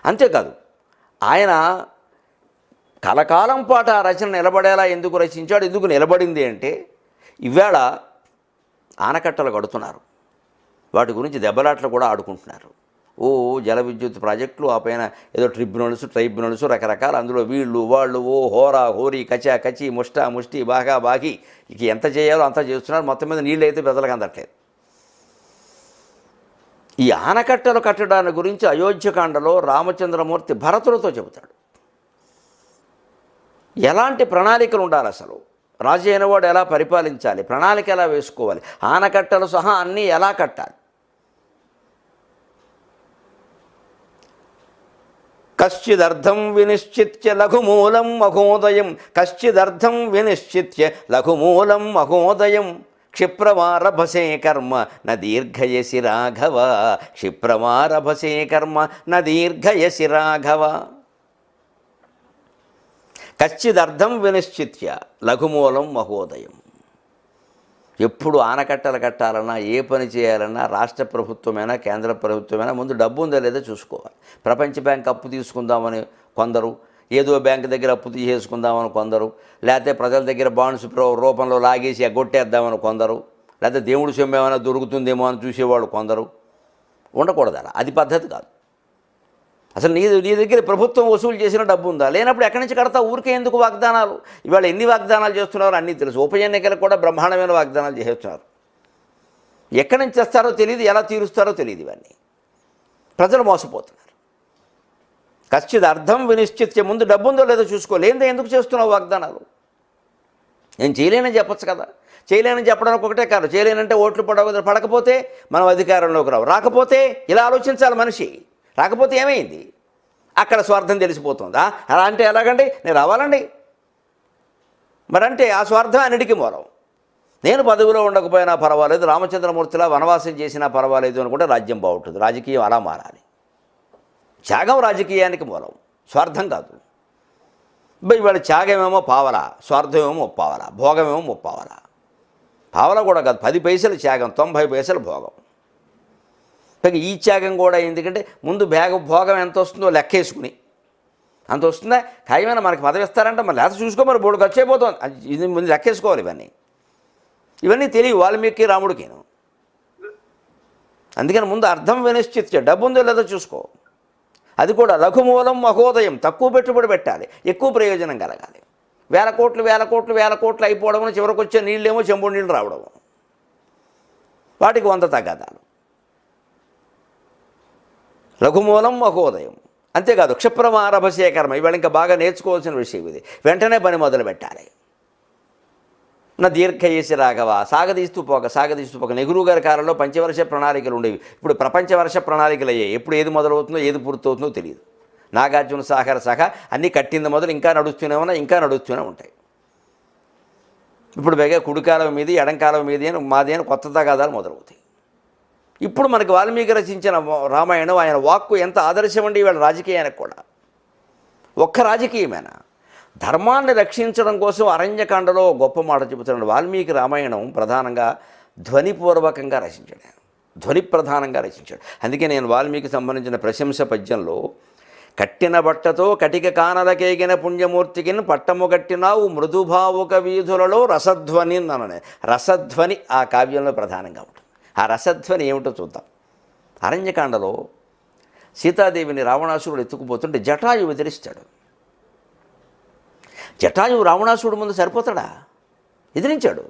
అంతేకాదు ఆయన కలకాలం పాటు ఆ రచన నిలబడేలా ఎందుకు రచించాడు, ఎందుకు నిలబడింది అంటే ఇవాళ ఆనకట్టలు కడుతున్నారు, వాటి గురించి దెబ్బలాట్లు కూడా ఆడుకుంటున్నారు. జల విద్యుత్ ప్రాజెక్టులు, ఆ పైన ఏదో ట్రైబ్యునల్స్ రకరకాల, అందులో వీళ్ళు వాళ్ళు హోరా హోరీ కచా కచి ముష్టా ముష్టి బాగా బాగి ఇక ఎంత చేయాలో అంతా చేస్తున్నారు. మొత్తం మీద నీళ్ళు అయితే ప్రజలకు అందట్లేదు. ఈ ఆనకట్టలు కట్టడాన్ని గురించి అయోధ్యకాండలో రామచంద్రమూర్తి భరతుడితో చెబుతాడు. ఎలాంటి ప్రణాళికలు ఉండాలి, అసలు రాజు అయినవాడు ఎలా పరిపాలించాలి, ప్రణాళిక ఎలా వేసుకోవాలి, ఆనకట్టలు సహా అన్నీ ఎలా కట్టాలి. కశ్చిదర్థం వినిశ్చిత్య లఘుమూలం మహోదయం, కశ్చిదర్థం వినిశ్చిత్య లఘుమూలం మహోదయం, క్షిప్రమారభసే కర్మ న దీర్ఘయసి రాఘవ, క్షిప్రమారభసే కర్మ న దీర్ఘయసి రాఘవ. కశ్చిదర్థం వినిశ్చిత్య లఘుమూలం మహోదయం. ఎప్పుడు ఆనకట్టలు కట్టాలన్నా, ఏ పని చేయాలన్నా రాష్ట్ర ప్రభుత్వమైనా కేంద్ర ప్రభుత్వమైనా ముందు డబ్బు ఉందా లేదా చూసుకోవాలి. ప్రపంచ బ్యాంక్ అప్పు తీసుకుందామని కొందరు, ఏదో బ్యాంక్ దగ్గర అప్పు తీసేసుకుందామని కొందరు, లేకపోతే ప్రజల దగ్గర బాండ్స్ రూపంలో లాగేసి ఎగ్గొట్టేద్దామని కొందరు, లేకపోతే దేవుడి సొమ్ము ఏమైనా దొరుకుతుందేమో అని చూసేవాళ్ళు కొందరు. ఉండకూడదు అలా, అది పద్ధతి కాదు. అసలు నీ దగ్గర ప్రభుత్వం వసూలు చేసిన డబ్బు ఉందా, లేనప్పుడు ఎక్కడి నుంచి కడతా, ఊరికే ఎందుకు వాగ్దానాలు. ఇవాళ ఎన్ని వాగ్దానాలు చేస్తున్నారో అన్నీ తెలుసు. ఉప ఎన్నికలకు కూడా బ్రహ్మాండమైన వాగ్దానాలు చేస్తున్నారు. ఎక్కడి నుంచి తెస్తారో తెలియదు, ఎలా తీరుస్తారో తెలియదు. ఇవన్నీ ప్రజలు మోసపోతున్నారు. కశ్చిత్ అర్థం వినిశ్చిత్య, ముందు డబ్బు ఉందో లేదో చూసుకో, లేదా ఎందుకు చేస్తున్నావు వాగ్దానాలు. నేను చేయలేనని చెప్పచ్చు కదా. చేయలేనని చెప్పడానికి ఒకటే కాదు, చేయలేనంటే ఓట్లు పడకపోతే మనం అధికారంలోకి రావు, రాకపోతే ఇలా ఆలోచించాలి మనిషి. రాకపోతే ఏమైంది, అక్కడ స్వార్థం తెలిసిపోతుందా. అలా అంటే ఎలాగండి, నేను రావాలండి మరంటే ఆ స్వార్థం అన్నిటికీ మూలం. నేను పదవిలో ఉండకపోయినా పర్వాలేదు, రామచంద్రమూర్తిలా వనవాసం చేసినా పర్వాలేదు అనుకుంటే రాజ్యం బాగుంటుంది. రాజకీయం అలా మారాలి. త్యాగం రాజకీయానికి మూలం, స్వార్థం కాదు. ఇవాళ త్యాగమేమో పావలా, స్వార్థమేమో పావలా, భోగమేమో పావలా. పావలా కూడా కాదు, 10 పైసలు త్యాగం, 90 పైసలు భోగం. ఈ త్యాగం కూడా ఎందుకంటే ముందు భోగం ఎంత వస్తుందో లెక్కేసుకుని, అంత వస్తుందా ఖాయమైనా మనకి పదవి ఇస్తారంటే మరి లేకపోతే చూసుకో, మరి బోర్డు ఖర్చు అయిపోతుంది, ఇది ముందు లెక్కేసుకోవాలి. ఇవన్నీ తెలియవు వాల్మీకి రాముడికిను. అందుకని ముందు అర్థం వినిశ్చిత్య, డబ్బు ఉందో లేదో చూసుకో. అది కూడా లఘుమూలం మహోదయం, తక్కువ పెట్టుబడి పెట్టాలి, ఎక్కువ ప్రయోజనం కలగాలి. వేల కోట్లు అయిపోవడం, చివరికి వచ్చే నీళ్ళేమో చెంబుడు నీళ్ళు రావడం, వాటికి 100 తగ్గాదాలు. లఘుమూలం మహోదయం. అంతేకాదు క్షిప్రమారభసే కర్మ, ఇవాళ ఇంకా బాగా నేర్చుకోవాల్సిన విషయం ఇది. వెంటనే పని మొదలు పెట్టాలి. నా దీర్ఘయసి రాఘవ, సాగదీస్తూ పోక. నెహ్రూ గారి కాలంలో పంచవర్ష ప్రణాళికలు ఉండేవి, ఇప్పుడు ప్రపంచవర్ష ప్రణాళికలు అయ్యాయి. ఎప్పుడు ఏది మొదలవుతుందో ఏది పూర్తవుతుందో తెలియదు. నాగార్జున సాగర సహా అన్నీ కట్టింది మొదలు ఇంకా నడుస్తూనే ఉంటాయి. ఇప్పుడు బేగా కుడికాలం మీది ఎడంకాలం మీది అని మాది అని కొత్త తగాదాలు మొదలవుతాయి. ఇప్పుడు మనకి వాల్మీకి రచించిన రామాయణం, ఆయన వాక్కు ఎంత ఆదర్శం అండి ఇవాళ రాజకీయానికి కూడా. ఒక్క రాజకీయమేనా, ధర్మాన్ని రక్షించడం కోసం అరణ్యకాండలో గొప్ప మాట చెబుతున్నాడు. వాల్మీకి రామాయణం ప్రధానంగా ధ్వనిపూర్వకంగా రచించాడు, ధ్వని ప్రధానంగా రచించాడు. అందుకే నేను వాల్మీకి సంబంధించిన ప్రశంస పద్యంలో, కట్టిన బట్టతో కటిక కానలకేగిన పుణ్యమూర్తికిని పట్టము కట్టినావు మృదుభావుక వీధులలో రసధ్వని అనే రసధ్వని ఆ కావ్యంలో ప్రధానంగా ఉంటుంది. ఆ రసధ్వని ఏమిటో చూద్దాం. అరణ్యకాండలో సీతాదేవిని రావణాసురుడు ఎత్తుకుపోతుంటే జటాయువు ఎదిరిస్తాడు. జటాయువు రావణాసురుడు ముందు సరిపోతాడా, ఎదిరించాడు.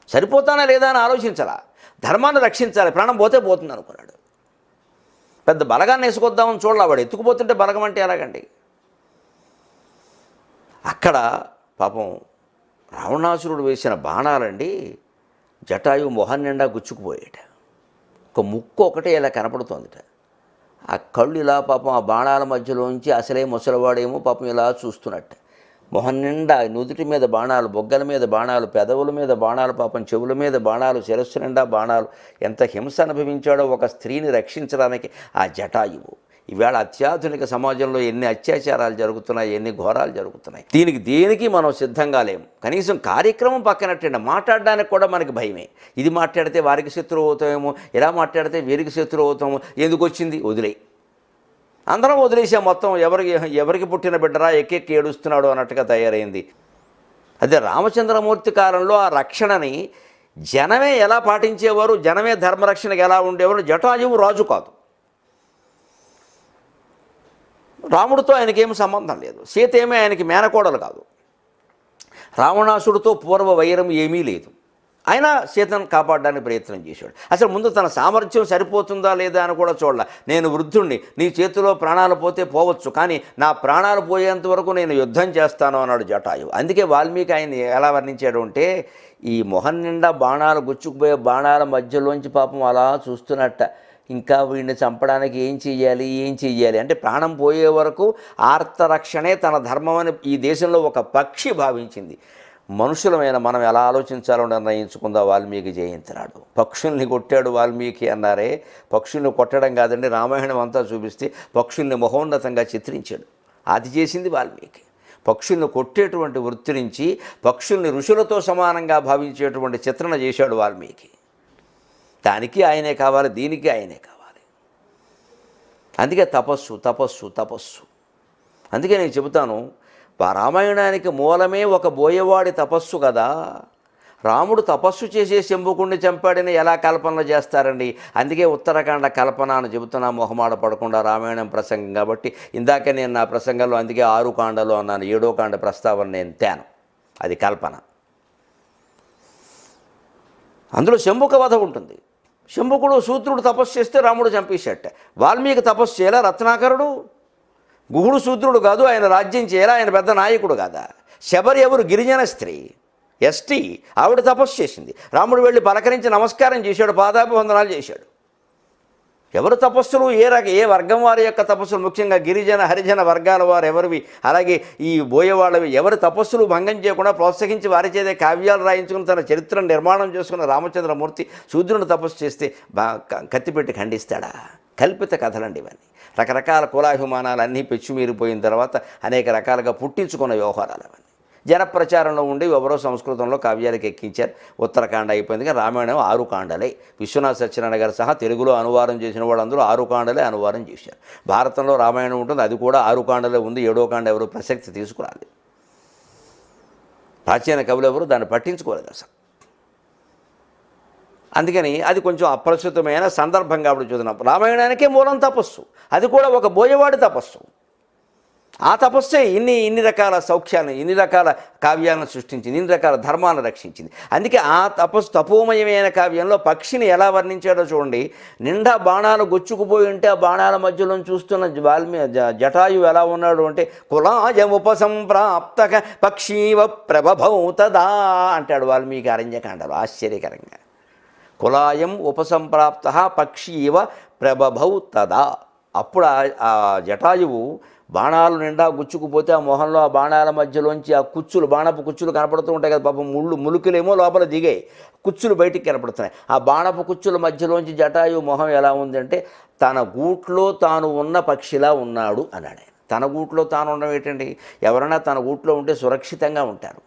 సరిపోతానా లేదా అని ఆలోచించాలా, ధర్మాన్ని రక్షించాలి, ప్రాణం పోతే పోతుంది అనుకున్నాడు. పెద్ద బలగాన్ని వేసుకొద్దామని చూడాల, వాడు ఎత్తుకుపోతుంటే బలగం అంటే ఎలాగండి. అక్కడ పాపం రావణాసురుడు వేసిన బాణాలండి జటాయువు మొహం నిండా గుచ్చుకుపోయాట. ఒక ముక్కు ఒకటే ఇలా కనపడుతోందిట. ఆ కళ్ళు ఇలా పాపం ఆ బాణాల మధ్యలోంచి అసలే ముసలివాడేమో పాపం ఇలా చూస్తున్నట్ట. మొహం నిండా నుదుటి మీద బాణాలు, బొగ్గల మీద బాణాలు, పెదవుల మీద బాణాలు, పాపం చెవుల మీద బాణాలు, శిరస్సు నిండా బాణాలు. ఎంత హింస అనుభవించాడో ఒక స్త్రీని రక్షించడానికి ఆ జటాయువు. ఈవేళ అత్యాధునిక సమాజంలో ఎన్ని అత్యాచారాలు జరుగుతున్నాయి, ఎన్ని ఘోరాలు జరుగుతున్నాయి. దేనికి మనం సిద్ధంగా లేము. కనీసం కార్యక్రమం పక్కనట్టండి, మాట్లాడడానికి కూడా మనకి భయమే. ఇది మాట్లాడితే వారికి శత్రువు అవుతామేమో, ఇలా మాట్లాడితే వీరికి శత్రువు అవుతామో, ఎందుకు వచ్చింది వదిలే. అందరం వదిలేసాం మొత్తం. ఎవరికి పుట్టిన బిడ్డరా ఎక్కెక్కి ఏడుస్తున్నాడు అన్నట్టుగా తయారైంది. అదే రామచంద్రమూర్తి కాలంలో ఆ రక్షణని జనమే ఎలా పాటించేవారు, జనమే ధర్మరక్షణకు ఎలా ఉండేవారు. జటాయువు రాజు కాదు, రాముడితో ఆయనకేం సంబంధం లేదు. సీత ఏమీ ఆయనకి మేనకోడలు కాదు. రావణాసుడితో పూర్వ వైరం ఏమీ లేదు. ఆయన సీతను కాపాడడానికి ప్రయత్నం చేశాడు. అసలు ముందు తన సామర్థ్యం సరిపోతుందా లేదా అని కూడా చూడాల. నేను వృద్ధుణ్ణి, నీ చేతిలో ప్రాణాలు పోతే పోవచ్చు, కానీ నా ప్రాణాలు పోయేంత వరకు నేను యుద్ధం చేస్తాను అన్నాడు జటాయువు. అందుకే వాల్మీకి ఆయన ఎలా వర్ణించాడు అంటే, ఈ మొహం నిండా బాణాలు గుచ్చుకుపోయే బాణాల మధ్యలోంచి పాపం అలా చూస్తున్నట్ట. ఇంకా వీడిని చంపడానికి ఏం చెయ్యాలి అంటే ప్రాణం పోయే వరకు ఆర్తరక్షణే తన ధర్మం అని ఈ దేశంలో ఒక పక్షి భావించింది. మనుషులమైన మనం ఎలా ఆలోచించాలో నిర్ణయించుకుందా వాల్మీకి జయంతినాడు. పక్షుల్ని కొట్టాడు వాల్మీకి అన్నారే, పక్షుల్ని కొట్టడం కాదండి, రామాయణం అంతా చూపిస్తే పక్షుల్ని మహోన్నతంగా చిత్రించాడు. అది చేసింది వాల్మీకి. పక్షుల్ని కొట్టేటువంటి వృత్తి నుంచి పక్షుల్ని ఋషులతో సమానంగా భావించేటువంటి చిత్రణ చేశాడు వాల్మీకి. దానికి ఆయనే కావాలి, దీనికి ఆయనే కావాలి. అందుకే తపస్సు తపస్సు తపస్సు. అందుకే నేను చెబుతాను, రామాయణానికి మూలమే ఒక బోయవాడి తపస్సు కదా. రాముడు తపస్సు చేసే శంభుకుణ్ణి చంపాడని ఎలా కల్పనలు చేస్తారండి. అందుకే ఉత్తరాఖండ కల్పన అని చెబుతున్నా మొహమాట పడకుండా, రామాయణం ప్రసంగం కాబట్టి. ఇందాక నేను నా ప్రసంగంలో అందుకే 6 కాండలు అన్నాను, 7వ కాండ ప్రస్తావన నేను తేను, అది కల్పన. అందులో శంభుక వధ ఉంటుంది. శంభుకుడు శూద్రుడు తపస్సు చేస్తే రాముడు చంపేసేట. వాల్మీకి తపస్సు చేయాలా రత్నాకరుడు? గుహుడు శూద్రుడు కాదు, ఆయన రాజ్యం చేయాలా, ఆయన పెద్ద నాయకుడు కాదా? శబరి ఎవరు? గిరిజన స్త్రీ, ఎస్టీ, ఆవిడ తపస్సు చేసింది. రాముడు వెళ్ళి పలకరించి నమస్కారం చేశాడు, పాదాభివందనాలు చేశాడు. ఎవరు తపస్సులు, ఏ వర్గం వారి యొక్క తపస్సులు, ముఖ్యంగా గిరిజన హరిజన వర్గాల వారు ఎవరివి, అలాగే ఈ బోయవాళ్ళవి ఎవరి తపస్సులు భంగం చేయకుండా ప్రోత్సహించి వారి చేతే కావ్యాలు రాయించుకుని తన చరిత్రను నిర్మాణం చేసుకున్న రామచంద్రమూర్తి శూద్రుని తపస్సు చేస్తే కత్తిపెట్టి ఖండిస్తాడా? కల్పిత కథలండి ఇవన్నీ. రకరకాల కులాభిమానాలు అన్నీ పెచ్చుమీరిపోయిన తర్వాత అనేక రకాలుగా పుట్టించుకున్న వ్యవహారాలు అవన్నీ జనప్రచారంలో ఉండి ఎవరో సంస్కృతంలో కావ్యాలకు ఎక్కించారు. ఉత్తరాఖండ అయిపోయింది, కానీ రామాయణం 6 కాండలే. విశ్వనాథ సత్యనారాయణ గారు సహా తెలుగులో అనువాదం చేసిన వాళ్ళందరూ 6 కాండలే అనువాదం చేశారు. భారతంలో రామాయణం ఉంటుంది, అది కూడా 6 కాండలే ఉంది. 7వ కాండ ఎవరు ప్రసక్తి తీసుకురాలి. ప్రాచీన కవులు ఎవరు దాన్ని పట్టించుకోలేదు అసలు. అందుకని అది కొంచెం అప్రస్తుతమైన సందర్భం కాబట్టి చూద్దాం. రామాయణానికే మూలం తపస్సు, అది కూడా ఒక బోయవాడి తపస్సు. ఆ తపస్సే ఇన్ని రకాల సౌఖ్యాలను, ఇన్ని రకాల కావ్యాలను సృష్టించింది, ఇన్ని రకాల ధర్మాలను రక్షించింది. అందుకే ఆ తపోమయమైన కావ్యంలో పక్షిని ఎలా వర్ణించాడో చూడండి. నిండా బాణాలు గొచ్చుకుపోయి ఉంటే ఆ బాణాల మధ్యలో చూస్తున్న జటాయువు ఎలా ఉన్నాడు అంటే, కులాయముపసంప్రాప్తక పక్షీవ ప్రభభౌ తదా అంటాడు వాల్మీకి అరణ్యకాండలో ఆశ్చర్యకరంగా. కులాయం ఉపసంప్రాప్త పక్షీవ ప్రభభౌ తదా. అప్పుడు ఆ జటాయువు బాణాలు నిండా గుచ్చుకుపోతే ఆ మొహంలో ఆ బాణాల మధ్యలోంచి ఆ కుచ్చులు, బాణపు కుచ్చులు కనపడుతూ ఉంటాయి కదా పాపం. ములుకులేమో లోపల దిగాయి, కుచ్చులు బయటికి కనపడుతున్నాయి. ఆ బాణపు కుచ్చుల మధ్యలోంచి జటాయువు మొహం ఎలా ఉందంటే, తన గూట్లో తాను ఉన్న పక్షిలా ఉన్నాడు అన్నాడు. తన గూట్లో తాను ఉండడం ఏంటండి? ఎవరైనా తన గూట్లో ఉంటే సురక్షితంగా ఉంటారు.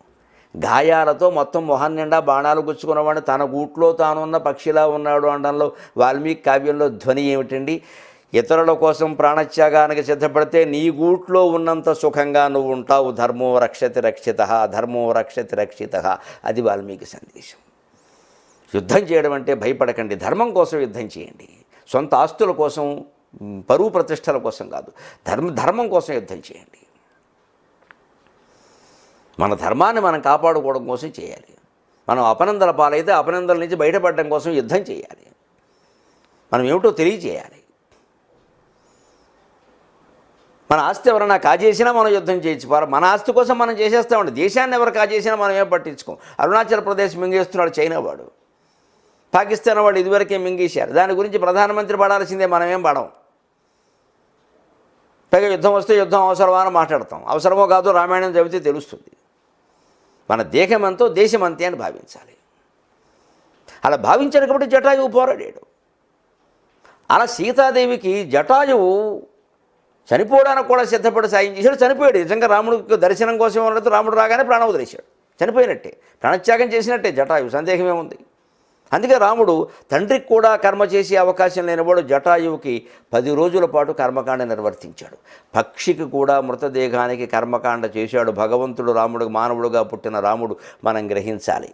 గాయాలతో మొత్తం మొహం నిండా బాణాలు గుచ్చుకున్నవాడు తన గూట్లో తానున్న పక్షిలా ఉన్నాడు అనడంలో వాల్మీకి కావ్యంలో ధ్వని ఏమిటండి? ఇతరుల కోసం ప్రాణత్యాగానికి సిద్ధపడితే నీ గూట్లో ఉన్నంత సుఖంగా నువ్వు ఉంటావు. ధర్మో రక్షతి రక్షిత, ధర్మో రక్షతి రక్షిత. అది వాల్మీకి సందేశం. యుద్ధం చేయడం అంటే భయపడకండి, ధర్మం కోసం యుద్ధం చేయండి. సొంత ఆస్తుల కోసం, పరువు ప్రతిష్టల కోసం కాదు, ధర్మం కోసం యుద్ధం చేయండి. మన ధర్మాన్ని మనం కాపాడుకోవడం కోసం చేయాలి. మనం అపనందల పాలైతే అపనందల నుంచి బయటపడడం కోసం యుద్ధం చేయాలి. మనం ఏమిటో తెలియజేయాలి. మన ఆస్తి ఎవరైనా కాజేసినా మనం యుద్ధం చేయొచ్చు. మన ఆస్తి కోసం మనం చేసేస్తామండి. దేశాన్ని ఎవరు కాజేసినా మనం ఏం పట్టించుకోం. అరుణాచల్ ప్రదేశ్ మింగేస్తున్నాడు చైనా వాడు, పాకిస్తాన్ వాడు ఇదివరకే మింగేశారు. దాని గురించి ప్రధానమంత్రి పడాల్సిందే, మనమేం పడం. పైగా యుద్ధం వస్తే యుద్ధం అవసరమా అని మాట్లాడతాం. అవసరమో కాదో రామాయణం చదివితే తెలుస్తుంది. మన దేశమంతో దేశమంతే అని భావించాలి. అలా భావించాడు కాబట్టి జటాయువు పోరాడాడు. అలా సీతాదేవికి జటాయువు చనిపోవడానికి కూడా సిద్ధపడి సాయం చేశాడు. చనిపోయాడు. నిజంగా రాముడికి దర్శనం కోసం ఉన్నట్టు రాముడు రాగానే ప్రాణం వదిలేశాడు. చనిపోయినట్టే, ప్రాణత్యాగం చేసినట్టే జటాయువు, సందేహమేముంది. అందుకే రాముడు తండ్రికి కూడా కర్మ చేసే అవకాశం లేనివాడు జటాయువుకి 10 రోజుల పాటు కర్మకాండ నిర్వర్తించాడు. పక్షికి కూడా మృతదేహానికి కర్మకాండ చేశాడు భగవంతుడు. రాముడు మానవుడుగా పుట్టిన రాముడు మనం గ్రహించాలి.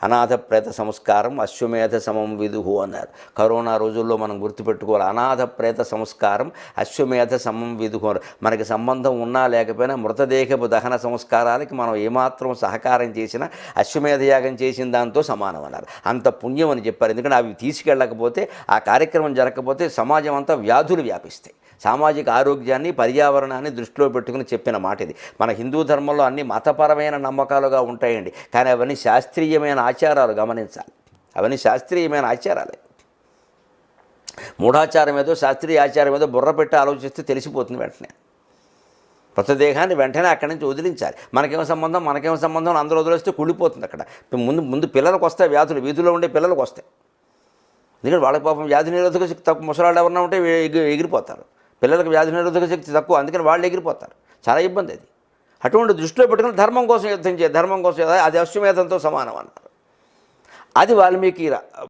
అనాథ ప్రేత సంస్కారం అశ్వమేధ సమం విదుహు అన్నారు. కరోనా రోజుల్లో మనం గుర్తుపెట్టుకోవాలి. అనాథ ప్రేత సంస్కారం అశ్వమేధ సమం విదుహు. మనకి సంబంధం ఉన్నా లేకపోయినా మృతదేహపు దహన సంస్కారాలకి మనం ఏమాత్రం సహకారం చేసినా అశ్వమేధ యాగం చేసిన దాంతో సమానం అన్నారు. అంత పుణ్యం అని చెప్పారు. ఎందుకంటే అవి తీసుకెళ్ళకపోతే, ఆ కార్యక్రమం జరగకపోతే సమాజం అంతా వ్యాధులు వ్యాపిస్తాయి. సామాజిక ఆరోగ్యాన్ని, పర్యావరణాన్ని దృష్టిలో పెట్టుకుని చెప్పిన మాట ఇది. మన హిందూ ధర్మంలో అన్ని మతపరమైన నమ్మకాలుగా ఉంటాయండి, కానీ అవన్నీ శాస్త్రీయమైన ఆచారాలు. గమనించాలి, అవన్నీ శాస్త్రీయమైన ఆచారాలే. మూఢాచారం ఏదో శాస్త్రీయ ఆచారం ఏదో బుర్ర పెట్టి ఆలోచిస్తే తెలిసిపోతుంది వెంటనే. మృతదేహాన్ని వెంటనే అక్కడి నుంచి వదిలించాలి. మనకేం సంబంధం అందరూ వదిలేస్తే కుళ్ళిపోతుంది అక్కడ. ముందు పిల్లలకు వస్తాయి వ్యాధులు, వీధుల్లో ఉండే పిల్లలకు వస్తాయి. ఎందుకంటే వాళ్ళకి పాపం వ్యాధి నిరోధక శక్తి తక్కువ, ముసలాళ్ళు ఎవరన్నా ఉంటే ఎగిరిపోతారు. పిల్లలకు వ్యాధి నిరోధక శక్తి తక్కువ, అందుకని వాళ్ళు ఎగిరిపోతారు. చాలా ఇబ్బంది అది. అటువంటి దృష్టిలో పెట్టుకుని ధర్మం కోసం యుద్ధం చేయాలి. ధర్మం కోసం అది అశ్వమేధంతో సమానం అన్నారు. అది వాల్మీకి